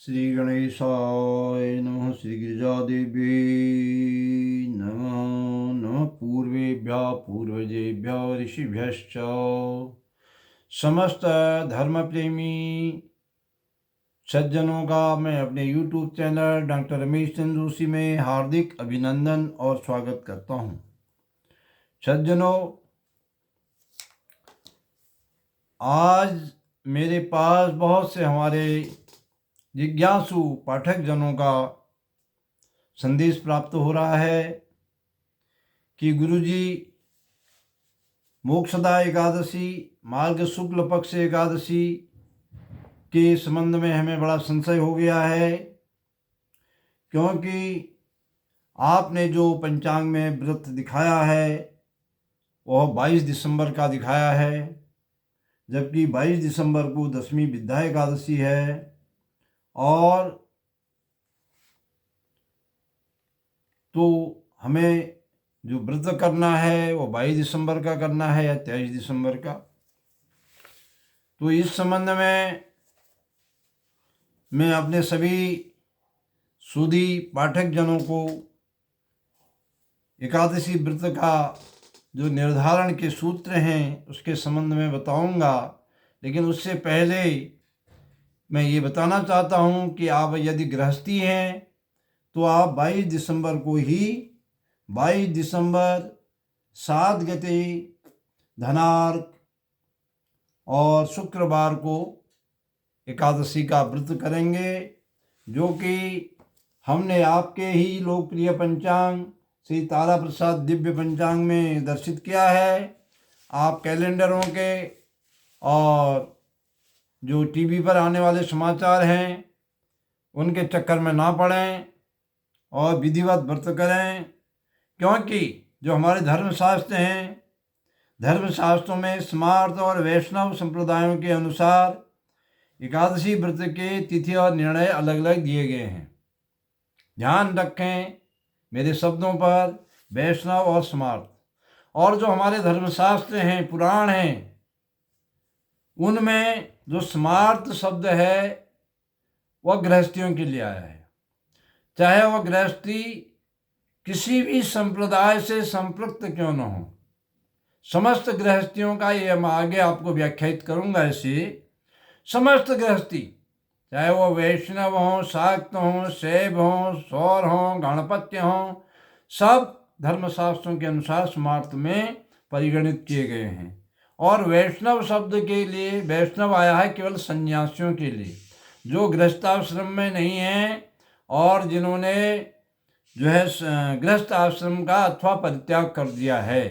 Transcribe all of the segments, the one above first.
श्री गणेशाय नमः। श्री गिरिजादेवी नमः। नमः पूर्वेभ्यः पूर्वजेभ्यः ऋषिभ्यश्च। समस्त धर्म प्रेमी सज्जनों का मैं अपने YouTube channel doctor Ramesh Chandra Joshi में हार्दिक अभिनंदन और स्वागत करता हूँ। सज्जनों, आज मेरे पास बहुत से हमारे जिज्ञासु पाठक जनों का संदेश प्राप्त हो रहा है कि गुरुजी, मोक्षदा एकादशी मार्ग शुक्ल पक्ष एकादशी के संबंध में हमें बड़ा संशय हो गया है, क्योंकि आपने जो पंचांग में व्रत दिखाया है वह 22 दिसंबर का दिखाया है, जबकि 22 दिसंबर को दशमी विद्या एकादशी है। और तो हमें जो व्रत करना है वो 22 दिसंबर का करना है या 23 दिसंबर का। तो इस संबंध में मैं अपने सभी सुधी पाठक जनों को एकादशी व्रत का जो निर्धारण के सूत्र हैं उसके संबंध में बताऊंगा, लेकिन उससे पहले मैं ये बताना चाहता हूँ कि आप यदि गृहस्थी हैं तो आप 22 दिसंबर को ही 22 दिसंबर 7 गते धनार्क और शुक्रवार को एकादशी का व्रत करेंगे, जो कि हमने आपके ही लोकप्रिय पंचांग श्री तारा प्रसाद दिव्य पंचांग में दर्शित किया है। आप कैलेंडरों के और जो टीवी पर आने वाले समाचार हैं उनके चक्कर में ना पड़ें और विधिवत व्रत करें, क्योंकि जो हमारे धर्मशास्त्र हैं, धर्मशास्त्रों में स्मार्त और वैष्णव संप्रदायों के अनुसार एकादशी व्रत के तिथि और निर्णय अलग अलग दिए गए हैं। ध्यान रखें मेरे शब्दों पर, वैष्णव और स्मार्त। और जो हमारे धर्मशास्त्र हैं, पुराण हैं, उनमें जो स्मार्त शब्द है वह गृहस्थियों के लिए आया है, चाहे वह गृहस्थी किसी भी संप्रदाय से संपृक्त क्यों न हो। समस्त गृहस्थियों का ये मैं आगे आपको व्याख्यायित करूंगा। ऐसे समस्त गृहस्थी, चाहे वो वैष्णव हों, शाक्त हों, शैव हों, सौर हों, गणपत्य हों, सब धर्मशास्त्रों के अनुसार स्मार्त में परिगणित किए गए हैं। और वैष्णव शब्द के लिए वैष्णव आया है केवल सन्यासियों के लिए, जो गृहस्थाश्रम में नहीं हैं और जिन्होंने जो है गृहस्थ आश्रम का अथवा परित्याग कर दिया है,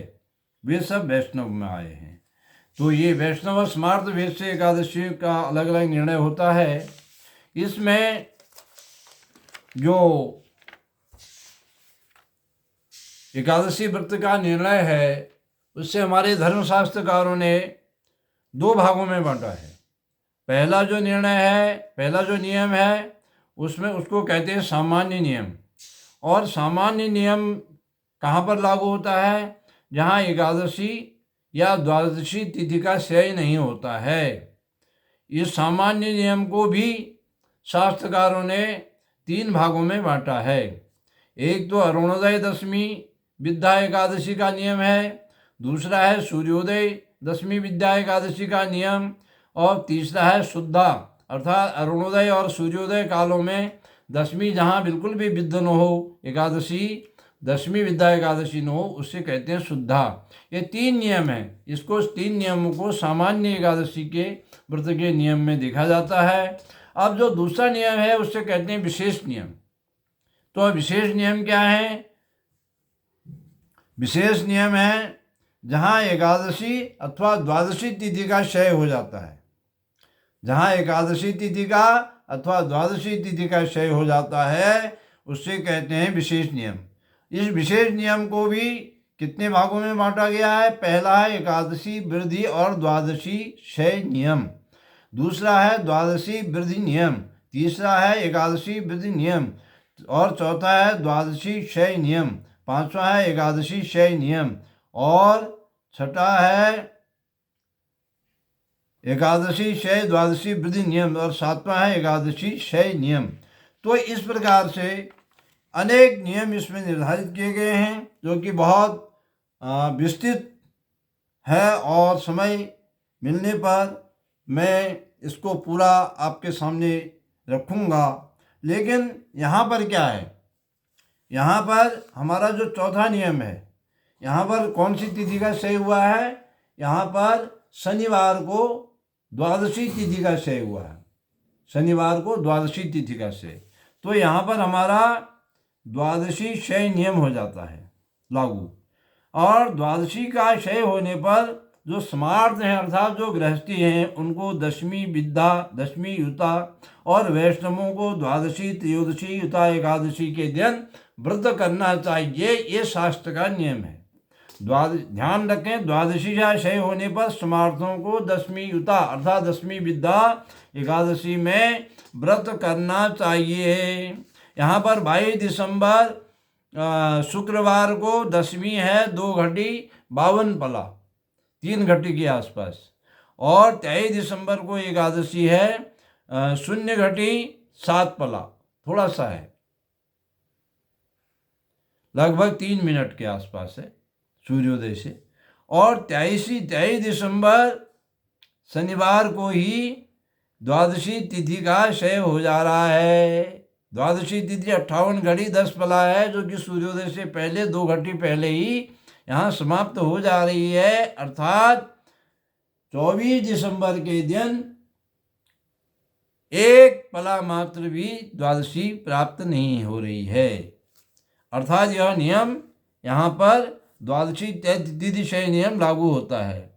वे सब वैष्णव में आए हैं। तो ये वैष्णव स्मार्त वेद से एकादशी का अलग अलग निर्णय होता है। इसमें जो एकादशी व्रत का निर्णय है उससे हमारे धर्मशास्त्रकारों ने 2 भागों में बांटा है। पहला जो निर्णय है, पहला जो नियम है, उसमें उसको कहते हैं सामान्य नियम। और सामान्य नियम कहाँ पर लागू होता है? जहाँ एकादशी या द्वादशी तिथि का क्षय नहीं होता है। इस सामान्य नियम को भी शास्त्रकारों ने 3 भागों में बांटा है। एक तो अरुणोदय दशमी विद्या एकादशी का नियम है, दूसरा है सूर्योदय दशमी विद्या एकादशी का नियम, और तीसरा है शुद्धा, अर्थात अरुणोदय और सूर्योदय कालों में दशमी जहाँ बिल्कुल भी विद्ध न हो, एकादशी दशमी विद्या एकादशी न हो, उससे कहते हैं शुद्धा। ये 3 नियम हैं। इसको 3 नियमों को सामान्य एकादशी के व्रत के नियम में देखा जाता है। अब जो दूसरा नियम है उससे कहते हैं विशेष नियम। तो विशेष नियम क्या है? विशेष नियम है जहाँ एकादशी अथवा द्वादशी तिथि का क्षय हो जाता है। जहाँ एकादशी तिथि का अथवा द्वादशी तिथि का क्षय हो जाता है उससे कहते हैं विशेष नियम। इस विशेष नियम को भी कितने भागों में बांटा गया है? पहला है एकादशी वृद्धि और द्वादशी क्षय नियम, दूसरा है द्वादशी वृद्धि नियम, तीसरा है एकादशी वृद्धि नियम, और चौथा है द्वादशी क्षय नियम, पांचवा है एकादशी क्षय नियम, और छठा है एकादशी क्षय, द्वादशी वृद्धि नियम और सातवां है एकादशी क्षय नियम। तो इस प्रकार से अनेक नियम इसमें निर्धारित किए गए हैं जो कि बहुत विस्तृत है, और समय मिलने पर मैं इसको पूरा आपके सामने रखूँगा। लेकिन यहाँ पर क्या है, यहाँ पर हमारा जो चौथा नियम है, यहाँ पर कौन सी तिथि का क्षय हुआ है, यहाँ पर शनिवार को द्वादशी तिथि का क्षय हुआ है, शनिवार को द्वादशी तिथि का क्षय। तो यहाँ पर हमारा द्वादशी क्षय नियम हो जाता है लागू। और द्वादशी का क्षय होने पर जो स्मार्त हैं अर्थात जो गृहस्थी हैं उनको दशमी विद्या, दशमी युता, और वैष्णवों को द्वादशी, त्रयोदशी, युता, एकादशी के दिन व्रत करना चाहिए। ये शास्त्र का नियम है। ध्यान रखें, द्वादशी का क्षय होने पर स्मार्थों को दशमी युता अर्थात दशमी विद्या एकादशी में व्रत करना चाहिए। यहाँ पर 22 दिसंबर शुक्रवार को दशमी है, 2 घटी 52 पला, 3 घटी के आसपास, और 23 दिसंबर को एकादशी है, 0 घटी 7 पला, थोड़ा सा है, लगभग 3 मिनट के आसपास है सूर्योदय से। और 23 दिसंबर शनिवार को ही द्वादशी तिथि का क्षय हो जा रहा है। द्वादशी तिथि 58 घड़ी 10 पला है, जो कि सूर्योदय से पहले 2 घटी पहले ही यहाँ समाप्त हो जा रही है। अर्थात 24 दिसंबर के दिन 1 पला मात्र भी द्वादशी प्राप्त नहीं हो रही है। अर्थात यह नियम यहाँ पर द्वादशी तिथि क्षय नियम लागू होता है।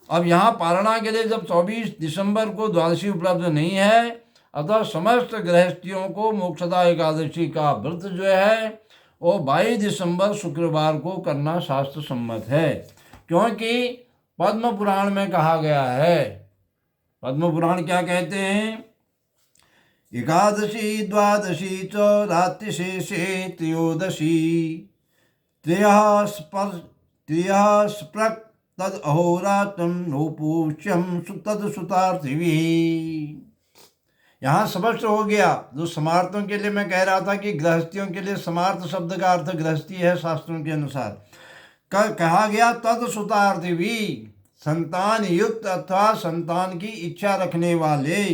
अब यहाँ पारणा के लिए जब 24 दिसंबर को द्वादशी उपलब्ध नहीं है, अतः समस्त गृहस्थियों को मोक्षदा एकादशी का व्रत जो है वो 22 दिसंबर शुक्रवार को करना शास्त्र सम्मत है। क्योंकि पद्म पुराण में कहा गया है, पद्म पुराण क्या कहते हैं, एकादशी द्वादशी च रात्रिशेषे त्रयोदशी त्रयः स्प्रक् तद अहोरात्रं नोपूष्यं तद सुतार्थिभिः। यहाँ स्पष्ट हो गया। जो समार्थों के लिए मैं कह रहा था कि गृहस्थियों के लिए समार्थ शब्द का अर्थ गृहस्थी है शास्त्रों के अनुसार, कहा गया तद सुतार्थिभिः, संतान युक्त अथवा संतान की इच्छा रखने वाले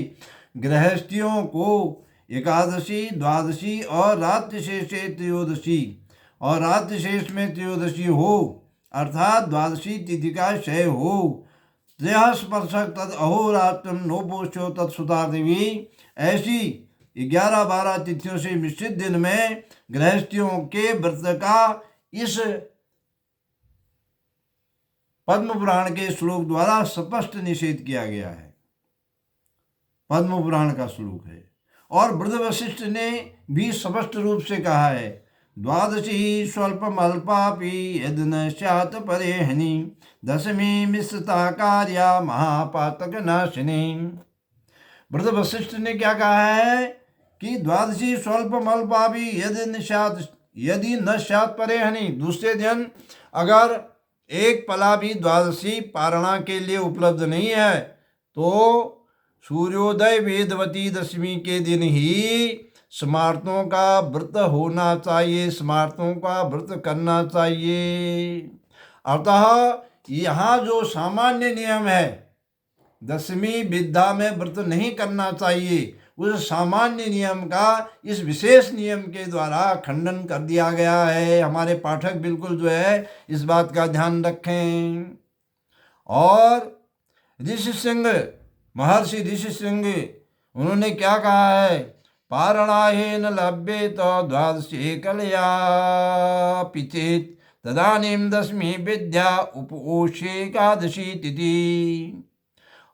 गृहस्थियों को एकादशी, द्वादशी और रात्रि शेष त्रयोदशी, और रात्रि शेष में त्रयोदशी हो अर्थात द्वादशी तिथि का क्षय हो, त्रयस्पर्शक तद अहोरात्रं नोपोष्यो तत्सुतार्थिभिः, ऐसी 11-12 तिथियों से मिश्रित दिन में गृहस्थियों के व्रत का इस पद्म पुराण के श्लोक द्वारा स्पष्ट निषेध किया गया है। पद्म पुराण का श्लोक है। और बृहद वशिष्ठ ने भी स्पष्ट रूप से कहा है, द्वादशी स्वल्पमल्पापि यद् न स्यात् परेहनि दशमी मिश्रिता कार्या महापातक नाशिनी। बृहद वशिष्ठ ने क्या कहा है कि द्वादशी स्वल्पमल्पापि यदि न स्यात् परेहनि, दूसरे दिन अगर 1 पला भी द्वादशी पारणा के लिए उपलब्ध नहीं है तो सूर्योदय वेदवती दशमी के दिन ही स्मार्तों का व्रत होना चाहिए, स्मार्तों का व्रत करना चाहिए। अतः यहाँ जो सामान्य नियम है दशमी विद्या में व्रत नहीं करना चाहिए, उस सामान्य नियम का इस विशेष नियम के द्वारा खंडन कर दिया गया है। हमारे पाठक बिल्कुल जो है इस बात का ध्यान रखें। और ऋषि सिंह, महर्षि ऋषि सिंह, उन्होंने क्या कहा है, पारणाहेन लभ्येत द्वादशी कलया पिचेत तदानीं दशमी विद्या उपोष्येकादशी तिथि।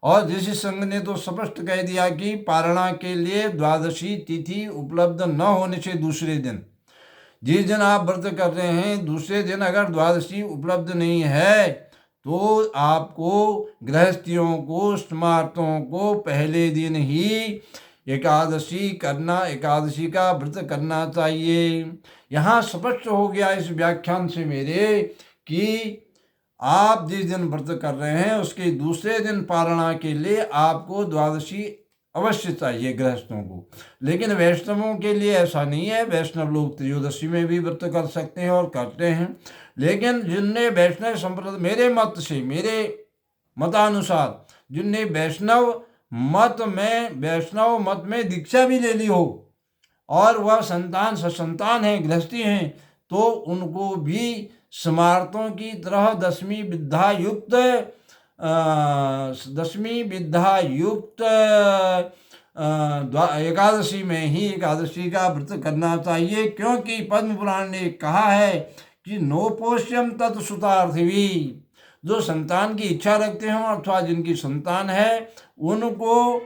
और ऋषि संघ ने तो स्पष्ट कह दिया कि पारणा के लिए द्वादशी तिथि उपलब्ध न होने से दूसरे दिन, जिस दिन आप व्रत कर रहे हैं दूसरे दिन अगर द्वादशी उपलब्ध नहीं है तो आपको गृहस्थियों को, स्मार्तों को पहले दिन ही एकादशी का व्रत करना चाहिए। यहाँ स्पष्ट हो गया इस व्याख्यान से मेरे कि आप जिस दिन व्रत कर रहे हैं उसके दूसरे दिन पारणा के लिए आपको द्वादशी अवश्य चाहिए गृहस्थों को। लेकिन वैष्णवों के लिए ऐसा नहीं है, वैष्णव लोग त्रयोदशी में भी व्रत कर सकते हैं और करते हैं। लेकिन जिनने वैष्णव संप्रदाय, मेरे मत से, मेरे मतानुसार जिनने वैष्णव मत में दीक्षा भी ले ली हो और वह संतान ससंतान है, गृहस्थी हैं, तो उनको भी स्मार्तों की तरह दसवीं विद्या युक्त एकादशी में ही एकादशी का व्रत करना चाहिए, क्योंकि पद्म पुराण ने कहा है कि नोपोष्यम तत्सुतार्थिवी, जो संतान की इच्छा रखते हों अथवा जिनकी संतान है उनको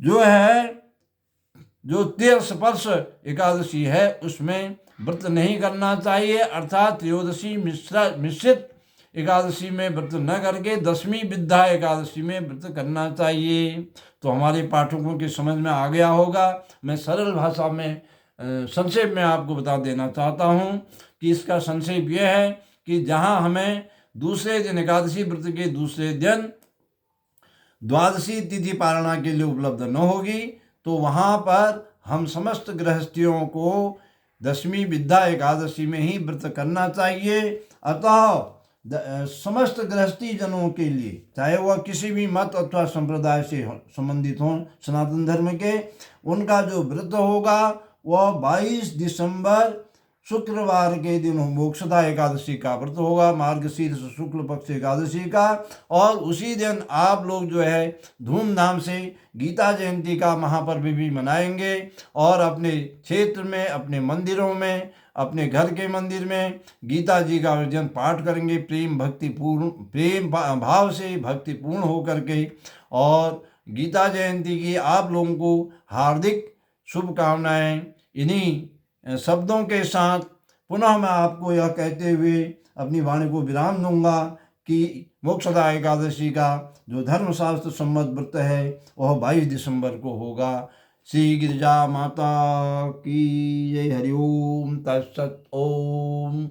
जो है जो तीर्थ स्पर्श एकादशी है उसमें व्रत नहीं करना चाहिए, अर्थात त्रयोदशी मिश्रित एकादशी में व्रत न करके दसवीं विद्या एकादशी में व्रत करना चाहिए। तो हमारे पाठकों की समझ में आ गया होगा। मैं सरल भाषा में संक्षेप में आपको बता देना चाहता हूँ कि इसका संक्षेप यह है कि जहाँ हमें दूसरे दिन एकादशी व्रत के दूसरे दिन द्वादशी तिथि पारणा के लिए उपलब्ध न होगी तो वहाँ पर हम समस्त गृहस्थियों को दसवीं विद्या एकादशी में ही व्रत करना चाहिए। अतः समस्त गृहस्थी जनों के लिए, चाहे वह किसी भी मत अथवा संप्रदाय से संबंधित हों सनातन धर्म के, उनका जो व्रत होगा वह 22 दिसंबर शुक्रवार के दिन मोक्षदा एकादशी का व्रत होगा, मार्गशीर्ष शुक्ल पक्ष एकादशी का। और उसी दिन आप लोग जो है धूमधाम से गीता जयंती का महापर्व भी मनाएंगे और अपने क्षेत्र में, अपने मंदिरों में, अपने घर के मंदिर में गीता जी का अर्जन पाठ करेंगे प्रेम भाव से, भक्तिपूर्ण होकर के। और गीता जयंती की आप लोगों को हार्दिक शुभकामनाएं। इन्हीं शब्दों के साथ पुनः मैं आपको यह कहते हुए अपनी वाणी को विराम दूंगा कि मोक्षदा एकादशी का जो धर्मशास्त्र सम्मत व्रत है वह 22 दिसंबर को होगा। श्री गिरिजा माता की जय। हरिओम तत्सत ओम।